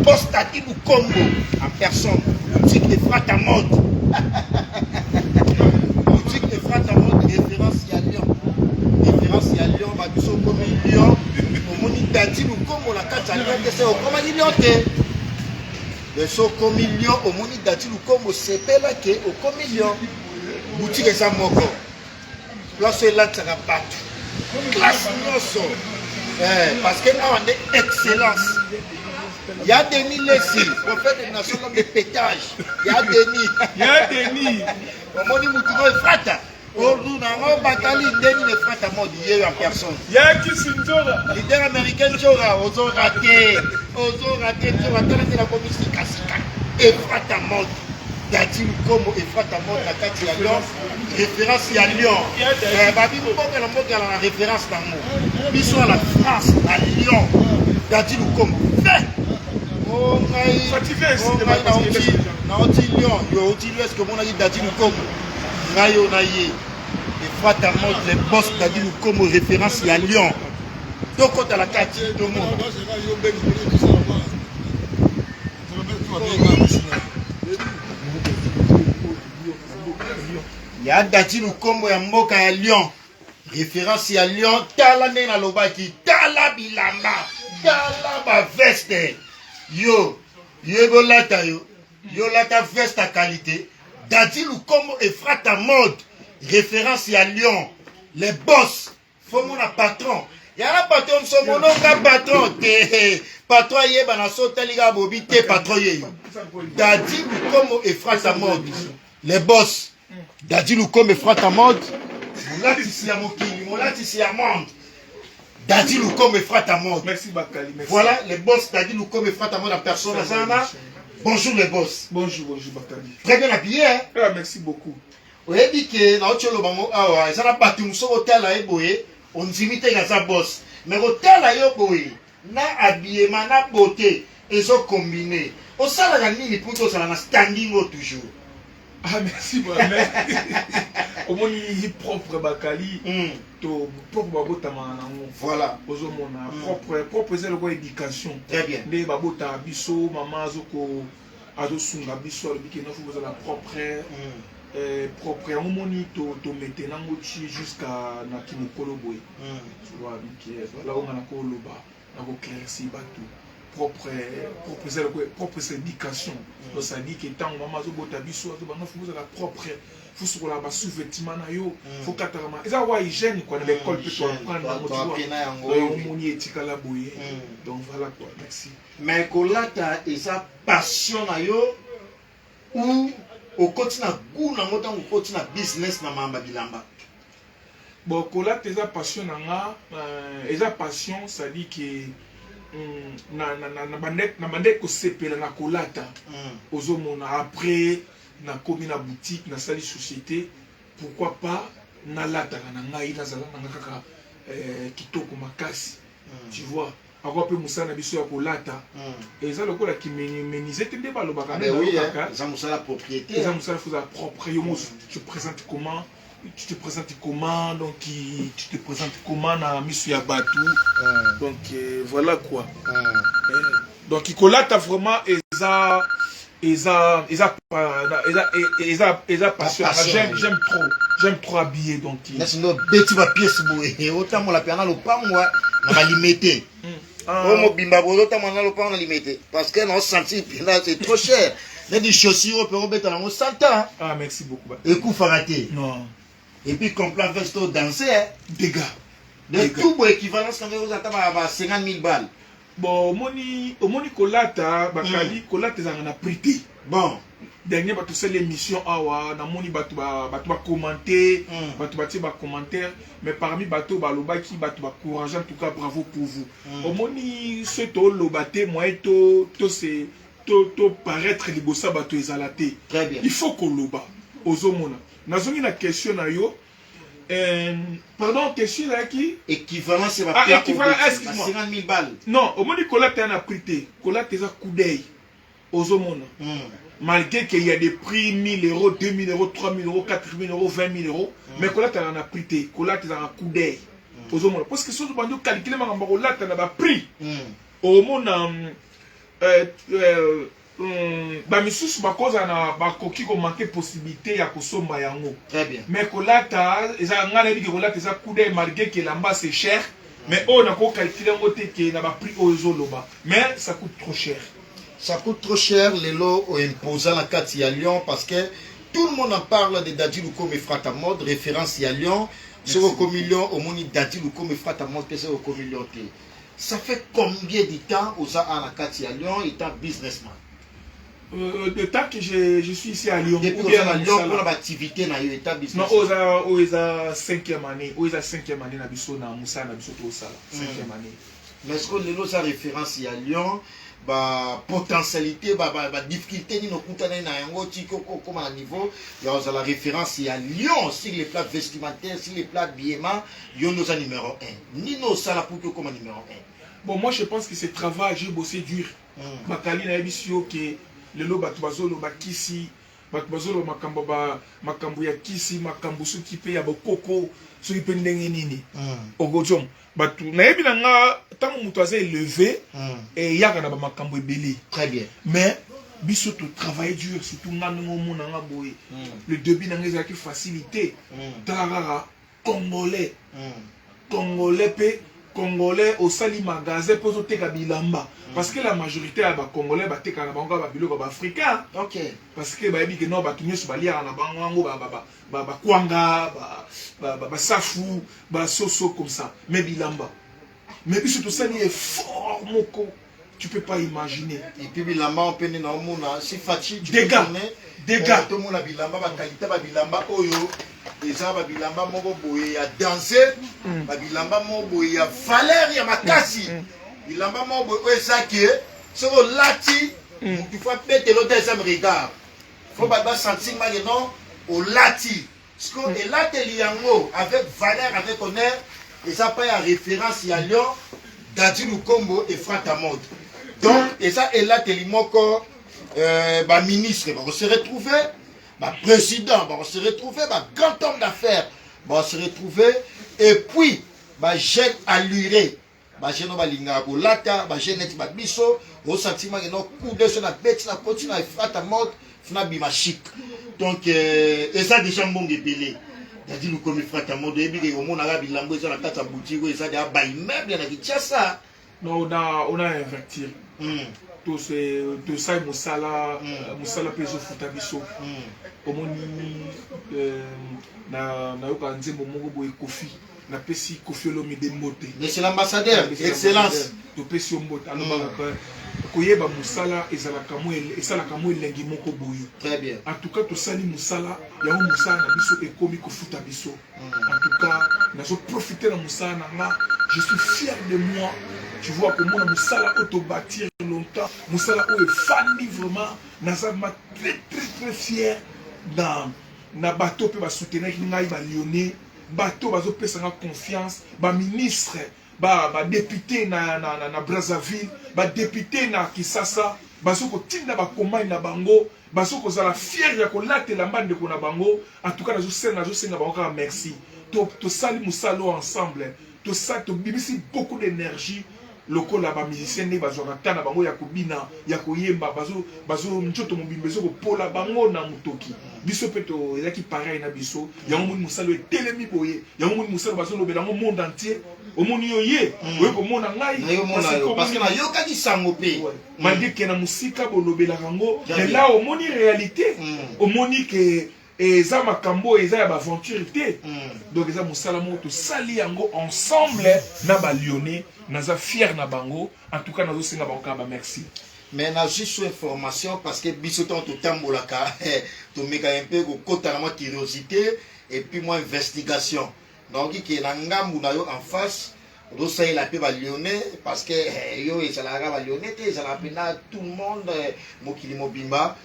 boss Tati Lukombo en personne. Boutique de Frata Mode. Boutique de Frata Mode, référence à Lyon. Référence à Lyon, Babiso comme Lyon. Au moni Tati Lukombo, la carte à Lyon, c'est au comme Lyon. Le Soko Million, au moni Tati Lukombo, c'est là que au comme Lyon. Boutique de Samoko. Place là, ça va battre. Classe Nosso. Parce que là, on est excellence. Il y a Denis Lessi, prophète national de pétage. Il y a Denis. Il y a Denis. Au moni Moutino et Frata. Aujourd'hui, on Batali, Denis et Frata mode hier en personne. Il y a Kissinjora. Leader américain Jora, Ozo raté. Ozo raté, Jora, c'est la commission Kassika. Et Frata mode. Tati Lukombo et Frata mode, la carte à Lyon. Référence à Lyon. Babi Mboka la référence dans moi. Ils sont à la France, à Lyon. Tati Lukombo. Oh, Naoti Lyon, yo Oti est-ce que mon ami Tati Lukombo. Nayo Naye. Et Frata mode, les boss Tati Lukombo, référence à Lyon. Donc, quand à la carte, tout le monde. Il y a Tati Lukombo et Mboka à Lyon. Référence à Lyon. Tala Nena Lobaki. Tala Bilamba. Tala ba veste. Yo. Yo lata yo. Yo lata veste à qualité. Tati Lukombo et Frata mode. Référence à Lyon. Les boss. Faut mon patron. Il y a un patron. Son mon nom patron. Patron yé banaso taliga bobi te patron yé. Tati Lukombo et Frata mode. Les boss. Dadi Lukombo et Frata mode. Moulati si à Mokini, Moulati si à Monde. Dadi Lukombo et Frata mode. Merci Bakali. Merci. Voilà les boss Dadi Lukombo et Frata mode en personne. Bonjour les boss. Bonjour Bakali. Très bien habillé, hein? Ah, merci beaucoup. Vous avez dit que dans le Cholobango, ça n'a pas tout le monde hôtel à Eboé, on imite les boss. Mais l'hôtel à Eboé, na habillement, na beauté, ils ont combiné. Au salaire, il y a un standing toujours. Ah, merci, au moins, il est propre, Bakali. Propre, voilà. Propre, c'est le éducation. Très bien. Les babota, biso, maman, zoko, adosunga, biso, le la propre. Propre, on moni, to maintenant, jusqu'à Nakimokolo Boy. Tu vois, là, on a un coloba, on a éclairci, bateau. Propre éducation. Donc ça dit que tant maman zo bota biso zo bana faut la propre faut sur la bas sous-vêtement na yo faut katarama eza wa hygiène quoi dans l'école peut toi prendre tu vois donc moni etika la boye donc voilà quoi merci mais kolata eza passion na yo ou au continent goût na motan au continent business na mamba bilamba bon kolata eza passion na nga eza passion ça dit que na bande ko sepela na kolata ozomona après na komi na boutique na sali société pourquoi pas na lata na ngai na zala na kaka kitoko makasi tu vois ako pe musana biso ya kolata eza lokola ki meniser te nde balobaka na kaka eza musala propriété eza musala faut propre yo je présente comment tu te présentes comment donc tu te présentes comment na misu ya batu donc voilà quoi donc ikolata vraiment eza passion j'aime trop habiller donc sinon beti ba pièce boye autant mo la piana lo pangwa na ba limité mo bimba bo autant mo na lo pangwa na limité parce que non senti là c'est trop cher mais des chaussures on peut remettre dans 100 ans. Ah merci beaucoup et coup faraté non. Et puis, comme plan vesto danser, dégâts. De tout pour équivalence quand vous avez 50 000 balles. Bon, au moni kolata, bakali, kolata en a prêté. Bon. Dernier, bah, tout ça, l'émission, na moni, bah, tu vas commenter, bah, tu vas commentaire, mais parmi, bah, tu vas courage, en tout cas, bravo pour vous. Au moni, ce to, l'obate, moi, c'est, paraître libosa, bah, tu es alaté. Très bien. Il faut qu'on l'oba, aux hommes. Nazongi na question na yo. Pardon, question là qui équivalent c'est pas équivalent, excuse-moi. 50 000 balles. Non, au moins Nicolas t'as un prêté. Nicolas t'as un coup d'œil aux hommes. Malgré qu'il y a des prix 1000 euros, 2000 euros, 3000 euros, 4000 euros, 20 000 euros, mais Nicolas t'as un prêté. Nicolas t'as un coup d'œil aux hommes. Parce que si on doit calculer ma là t'as un prix. Au moins bamisusu bakoza na bakoki komanke possibilité ya kosomba yango. Très bien. Mais kolata eza ngana biki kolata eza kude malgré que lamba c'est cher. Mais on a quoi calculer en côté qui n'a pas pris aux zoloba. Mais ça coûte trop cher. Ça coûte trop cher les lots imposant la carte à Lyon parce que tout le monde en parle de Dadi Luko et Frata Mode, référence à Lyon. Sur au million, au moni Dadi Luko et Frata Mode, c'est au million. Ça fait combien de temps aux a la carte à Lyon étant businessman? Le temps que je suis ici à Lyon. Depuis que à Lyon, pour l'activité, na yo état business. Non, aux a 5e année. Aux a 5e année, na biso na Moussa, na biso to sala. 5e année. Mais est-ce que les lots a référence à Lyon? Bah potentialité bah difficulté ni no kutana na yango tiko comme à niveau il y a la référence à Lyon sur les plats vestimentaires sur les plats billets yo nos numéro 1 ni nos sala pour comme numéro 1. Bon moi je pense que c'est travail j'ai bossé dur bakali na ebisio que le lo batu bazolo bakisi batu bazolo makambo ya kisi makambo soki pe ya bokoko soki pe ndenge nini ogojom batu na yebi na nga tango mutu aza élevé et yaka na ba makambo ebele. Très bien. Mais biso to travailler dur surtout nga ngo mona nga boye le début na nga qui facilité tarara congolais Congolais au sali magasin pour te bilamba parce que la majorité à Congolais ba te kana bango ba biloko ba africain. OK. Parce que ba yebi que non ba tunyo so ba lia na bango ba kwanga ba safu ba soso comme ça mais bilamba. Mais puis tout ça est fort moko tu peux pas imaginer. Et puis bilamba on peut na mona si fati dégâts tout le monde a bilamba ba qualité ba bilamba oyo eza ba bilamba moko boye ya danser ba bilamba moko boye ya valeur ya makasi bilamba moko boye eza que soko lati tu faut péter l'autre deuxième regard faut ba sentir mal non au lati parce que et là te liango avec valeur avec honneur et ça pas ya référence ya Lyon Dadi Lukombo et Frata Mode donc et ça et là te limoko ba ministre va se retrouver bah, président, bah, on se retrouver, bah, grand homme d'affaires, bah, on se retrouver, et puis, bah, jeune alluré, bah, jeune balinga, bolata, bah, jeune net, bah, biso, au sentiment, il y a un coup de sur la bête, la continue à faire ta mode, fina bima chic. Donc, et ça, déjà, bon, débélé. Dadi Luko mi frata mode, et puis, au monde, arabe, il l'a besoin, la tata boutique, et ça, bah, immeuble, il y en a qui tient ça. Non, on a inverti. Tout ça musala peso futabiso omoni na yoka nzembo moko boye kofi na pesi kofi lomi de mote mais c'est l'ambassadeur excellence to pesi mbote alobaka koyeba musala ezalaka mo elengi moko boye. Très bien. En tout cas to sali musala yango musala na biso ekomi kofuta biso. En tout cas nazo profiter na musala na je suis fier de moi. Tu vois comment Moussala auto bâtir longtemps. Moussala est fandi vraiment. Nazama très fier dans na bateau peut va soutenir ngai ba lyonnais. Bateau va pesa confiance. Ba ministre, ba député na Brazzaville, ba député na Kisasa, bazo ko tinda ba commande na bango, bazo ko zala fier ya ko latela mbande ko na bango. En tout cas nazo senga bango merci. To sali Moussala ensemble. Tout ça to bibisi beaucoup d'énergie. Loko la ba musicien ne bazwa tana bango ya kubina ya koyemba bazo nchoto mobimbe zo ko pola bango na mutoki biso peto ezaki pareil na biso yango moni musalo etelemi boye yango moni musalo bazo lobela ngo monde entier omoni yo ye oye ko mona ngai parce que na yoka ki sango pe malgré que na musika bolobela rango mais là omoni réalité omoni que eza makambo eza ya baventure te donc eza mosala moko tosali yango ensemble na balyonnais naza fier na bango en tout cas nazosenga bango kaka merci. Mais na juste information parce que biso to tambolaka to meka un peu ko kota na curiosité et puis moi investigation donc ki na ngambu na yo en face do say la pe balyonnais parce que yo ezalaka balyonnais te ezalaka pena tout le monde mokili mobimba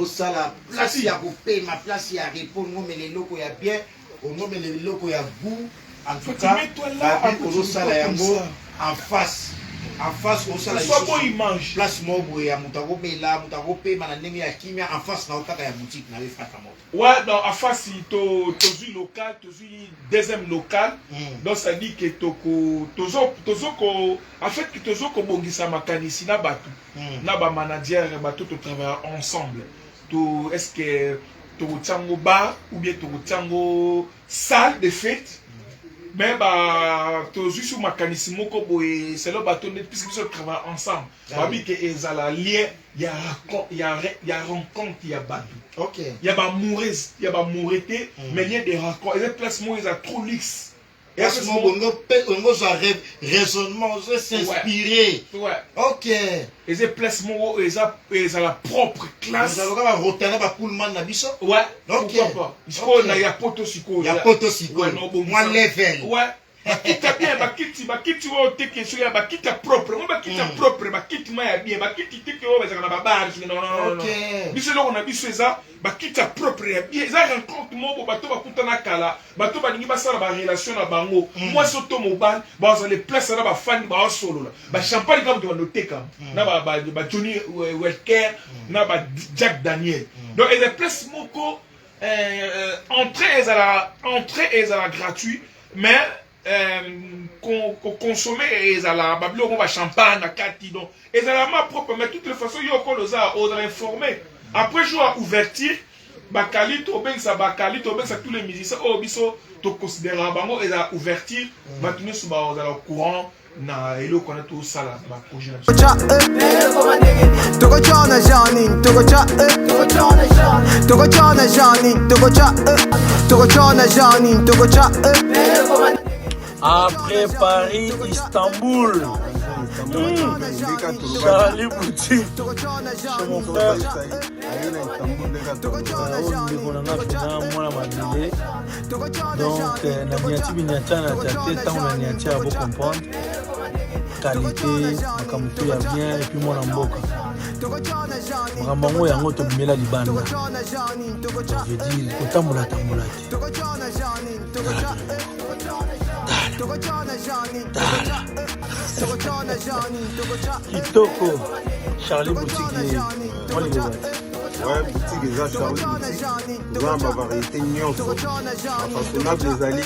ça la place ya coupé ma place ya répondre mais les locaux ya bien au nom mais les locaux ya goût en tout cas ça la yango en face en face au sala soit bon image place mobo ya mutako bela mutako pe manandenge ya kimia en face na okaka ya boutique na le frata moto. Ouais, donc en face to local, deuxième local. Donc ça dit que en fait que tozo bongisa makanisi na batu. Na ba manager batu to travailler ensemble. To est-ce que to tsango bar ou bien to tsango salle de fête. Mais bah to juste makanisi moko boy c'est là bateau puisque nous travaillons ensemble. Babi que ezala lien il y a rencontre il y a batu. OK. Il y a pas mourir, il y a pas mourir mais il y a des rencontres. Les placements ils a trop luxe. Et à ce moment on a raisonnement, on va s'inspirer. Ouais. OK. Et les placements ils a la propre classe. Vous allez retourner ba Pullman na biso. Ouais. OK. Pourquoi pas? Il y a poto siko. Il y a poto siko. Moi level. Ouais. Bakita bien, bakiti wo teke so ya bakita propre, mo bakita propre, bakiti ma ya bien, bakiti teke wo bazaka na babar, non. OK. Biso lo na biso eza bakita propre ya bien, eza rencontre mo bato bakutana kala, bato baningi basala ba relation na bango. Moi soto mobile, ba za les places na ba fan ba solo la. Ba champagne comme to noter kam. Na ba Johnny Welker, na ba Jack Daniel. Donc les places moko entrée est à la gratuit, mais consommer et à la bablo on va champagne à kati donc et à la ma propre mais de toutes les façons yo ko loza on informer après jour à ouverture bakali to ben ça tous les musiciens oh biso to considérer bango et à ouverture maintenant sous ba au courant na elo kona to sala ba projet Toko chona janin toko cha Après Paris, Istanbul. Charlie Boutique. C'est mon frère. Donc, Naniati Binyata, Natiate, tant Naniati à vous comprendre. Qualité, Makamuto ya bien, et puis mon amboka. Makambango yango tobimela libanda. Je dis, kotambola tambola te. Kitoko, Charlie Boutique, ouais, boutique eza Charlie Boutique, eza ma variété nyonso, façonnable ezali,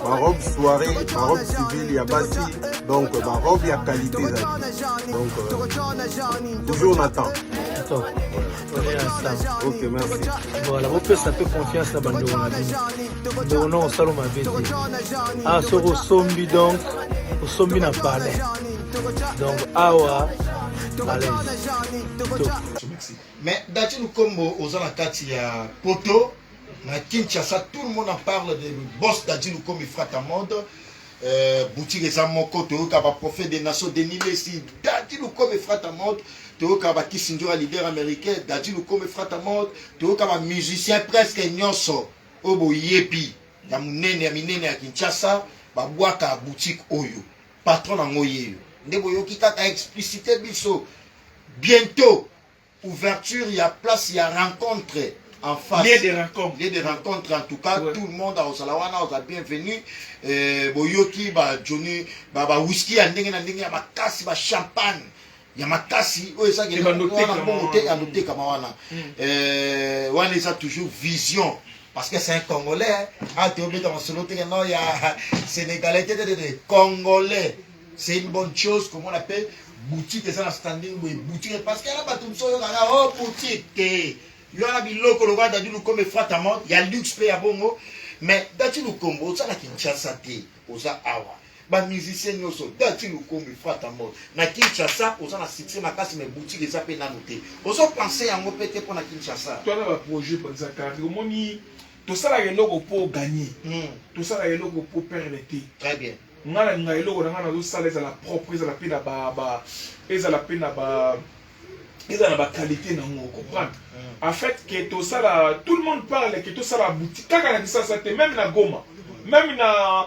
ma robe soirée, ma robe civile ya basi, donc ma robe ya qualité ezali, donc toujours on attend. Kitoko, on est ensemble. Ok, merci. Voilà, vous pouvez saper confiance à Bando Wanabini. Donc non, au salon m'a dit. Ah, sur au sombi donc, au sombi n'a pas l'air. Donc, awa, allez. Mais Dati Lukombo, aux Anakati à Poto, à Kinshasa, tout le monde en parle de boss Dati Lukombo, frata mode. Boutique et Zamoko, Toyoka, prophète des nations dénivellées ici. Dati Lukombo, frata mode. Toyoka, Kissinger, leader américain. Dati Lukombo, frata mode. Toyoka, musicien presque nyonso. Obo Yepi. Ya munene, ya minene à Kinshasa. Babouaka, boutique Oyo. Patron en Oyo. Ndebo Yoki Kaka explicité biso. Bientôt. Ouverture, il y a place, il y a rencontre en face. Lieu de rencontre. Lieu de rencontre, en tout cas, ouais. Tout le monde à Osalawana, on a bienvenu. Boyoki, Johnny, whisky, y a makasi, champagne. Il y a makasi, ça qui est noté comme wana. On a toujours vision. Parce que c'est un Congolais. Ah, tu es obligé de se non, il y a Sénégalais, Congolais. C'est une bonne chose, comme on appelle. Boutique et ça la standing boutique parce que là bas tout ça oh boutique il y a biloko le roi d'Adi Lukombo frata mode il y a luxe pe ya bongo mais Dati Lukombo ça la Kinshasa te oza awa ba musicien nyoso Dati Lukombo frata mode na Kinshasa oza na succès makasi mais boutique eza pe na noté ozo penser yango pété pour na Kinshasa toi là projet pour ça car moni tout ça là eloko pour gagner tout ça là eloko pour perdre. Très bien. Ngana eloko na ngana zo sala eza la propre eza la pe na ba eza la pe na ba eza na ba qualité na ngo comprendre en fait que tout ça là tout le monde parle que tout ça la boutique kaka na ça c'était même na Goma même na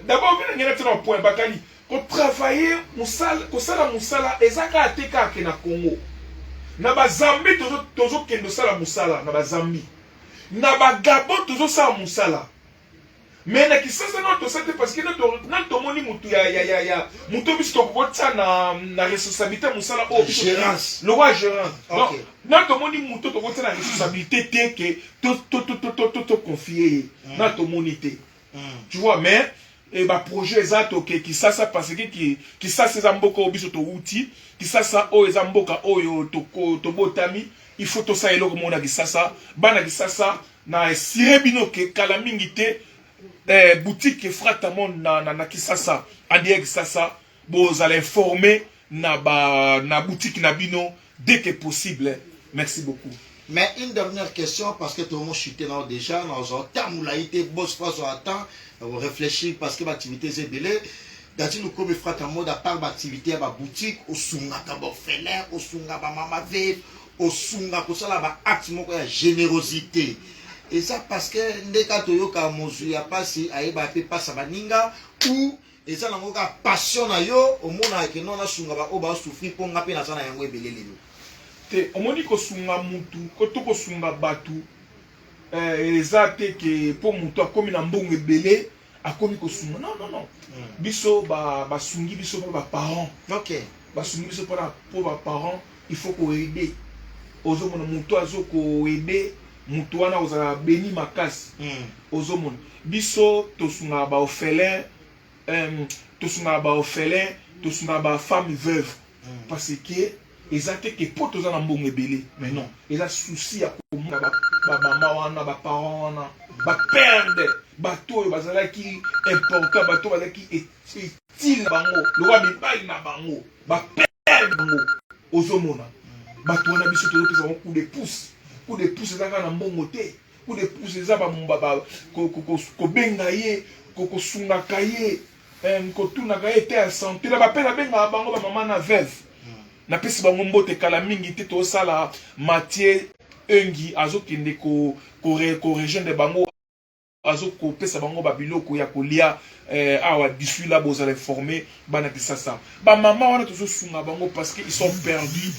d'abord bien ngena tena point bakali ko travailler musala ko sala musala ezaka ateka ke na Congo na ba Zambie tozo kendo sala musala na ba Zambie na ba Gabon tozo sala musala mais na kisasa na to sate parce que na to moni mutu ya mutu biso to kotsa na responsabilité musala o gérance le roi gérance donc okay. na to moni mutu to kotsa na responsabilité te que to confier na to moni te tu vois mais et ba projet exact qui ça parce que qui ça c'est zamboka biso to outil qui ça o ezamboka oyo to botami il faut to ça eloko mona qui ça bana qui ça na sirebino ke kala mingi te boutique fratamon na kisasa adiek sasa vous allez informer na boutique na bino dès que possible. Merci beaucoup. Mais une dernière question parce que tout le monde chuté là déjà dans un temps où l'aïté bosse pas sur temps on réfléchit parce que l'activité c'est belé d'ati nous comme fratamon à part l'activité à la boutique au sunga d'abord félin au sunga ba mama ve au sunga ko sala ba acte moko ya générosité. Et ça parce que ndeka toyoka mozu ya pasi ayeba pe pasa baninga ou et ça nango ka passion na yo omona ke non na sunga ba oba souffrir po ngape na sana yango ebelele lo te omoni ko sunga mutu ko to ko sunga batu ezate ke po mutu akomi na mbongo ebele akomi ko sunga non biso ba sungi biso ba parents OK ba sungi biso po ba parents il faut ko aider ozo mona mutu azo ko aider mutu wana ozala beni makasi ozomona biso tosunga ba orphelin tosunga ba orphelin tosunga ba femme veuve parce que ezate ke po tozana mbongo ebele mais non eza souci ya komona ba mama wana ba parents wana ba perdre bato oyo bazalaki important bato bazalaki utile bango loba mibali na bango ba perdre bango ozomona bato wana biso tozopesa bango coup de pouce coup de pouce ezaka na mbongo te coup de pouce eza kobenga ye kokosungaka ye kotunaka ye te ya santé na bape nabengaka bango bamama na veuve napesi bango mbote kala mingi te tosala Mathieu Engi azokende korejoindre bango azokopesa bango babiloko ya kolia awa disu la bozala informé bana kisasa bamama wana tozosunga bango parce que ils sont perdus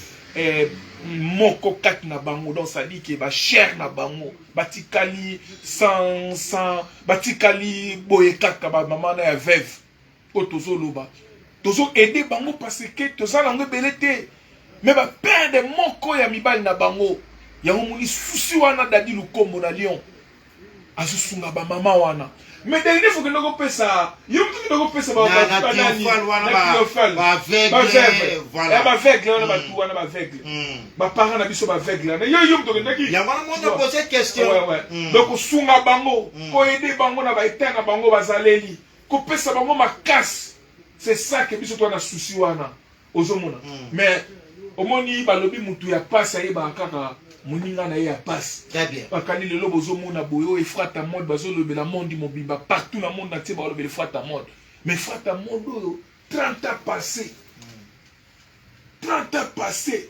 moko kati na bango donc ça dit que ba cher na bango batikali sans batikali boye kaka ba mama na ya veuve o tozoloba tozo aider bango parce que tozala ngo belete mais ba perdre moko ya mibali na bango yango moni susi wana dadi lukombo na Lyon azosunga ba mama wana mais dernier faut que nous pesa yo mtu ndogo pesa ba aveugle voilà ba aveugle wana ba tu wana ba aveugle ba parents na biso ba aveugle na yo mtu ndaki ya wana mona poser question donc sunga bango ko aider bango na ba etanga bango bazaleli ko pesa bango makasi c'est ça que biso to na souci wana ozomona mais omoni balobi mutu ya pasi ayeba kaka moninga na ye ya passe très bien bakani lelo bozomona boyo e frata mode bazolobela monde mobimba partout na monde entier balobela frata mode mais frata mode oyo 30 ans passé 30 ans passé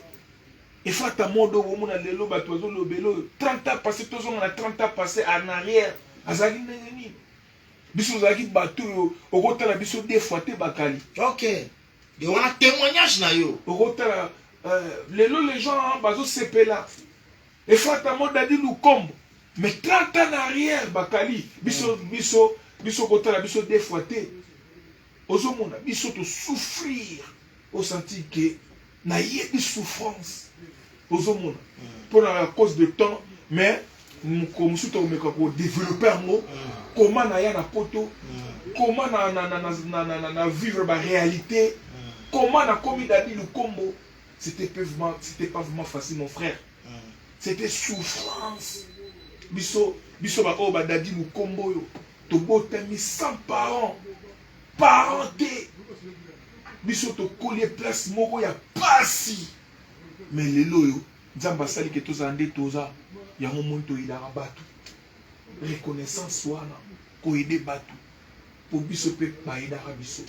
e frata mode oyo omona lelo bato bazolobela 30 ans passé tozonga na 30 ans passé en arrière azali ndenge nini biso ozalaki bato oyo okotala biso deux fois te bakali OK de wana témoignage na yo okotala lelo les gens bazosepela et frata mode a dit lukombo mais 30 ans en arrière bakali biso kotala biso deux fois te ozomona biso to souffrir au senti que na yebi souffrance ozomona pour à cause de temps mais comme si tu as développé un mot comment na ya na poto comment na vivre la réalité comment na commis d'adi lukombo c'était pas vraiment facile mon frère. C'était souffrance. Biso ba o ba dadi lukombo yo. To botami sans parents. Parenté. Biso to collier place moko ya pasi. Mais lelo yo, nzamba sali ke toza nde toza. Ya monto idara batu. Reconnaissance wana ko aider batu. Po biso pe ba idara biso.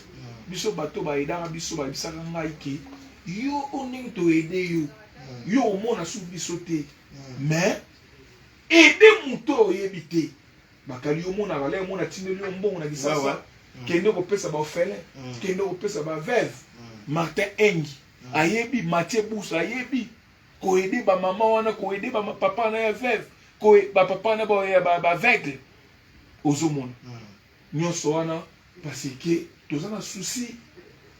Biso bato ba idara biso ba bisaka ngai ke yo oning to aider yo. Yo omona sou biso te. Mais aider muto yebite. Bakali yo mona bale yo mona tineli yo mbongo na kisasa. Kende ko pesa ba orphelin, kende ko pesa ba veuve. Martin Engi ayebi Mathieu Boussa ayebi ko aider ba maman wana ko aider ba papa na ya veuve, ko ba papa na ba aveugle. Ozomona. nyonso wana parce que toza na souci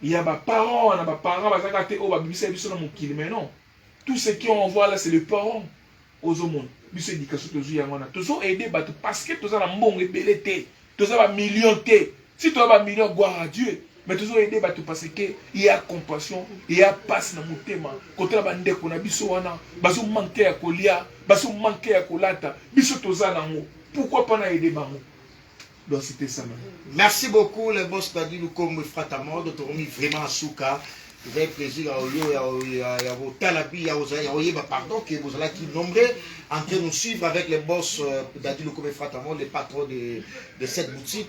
ya baparents na baparents bazaka te oyo babimisa biso na mokili mais non tout ce qui on voit là c'est les parents ozomona biso éducation tozwi yango wana tozo aider bato parce que toza na mbongo ebele te toza ba million te si toza ba million gloire à Dieu mais tozo aider bato parce que il y a compassion il y a passe na motema côté la bandeko na biso wana bazo manquer ya kolia bazo manquer ya kolata biso toza nango pourquoi pas na aider bango. Donc c'était ça. Merci beaucoup les boss Daddy Lukombo et Fratamo de te remis vraiment à Souka. Vous avez plaisir à vos talabi, à vos pardon, que vous allez qui nombreux en train de nous suivre avec les boss Daddy Lukombo et Fratamo, les patrons de cette boutique.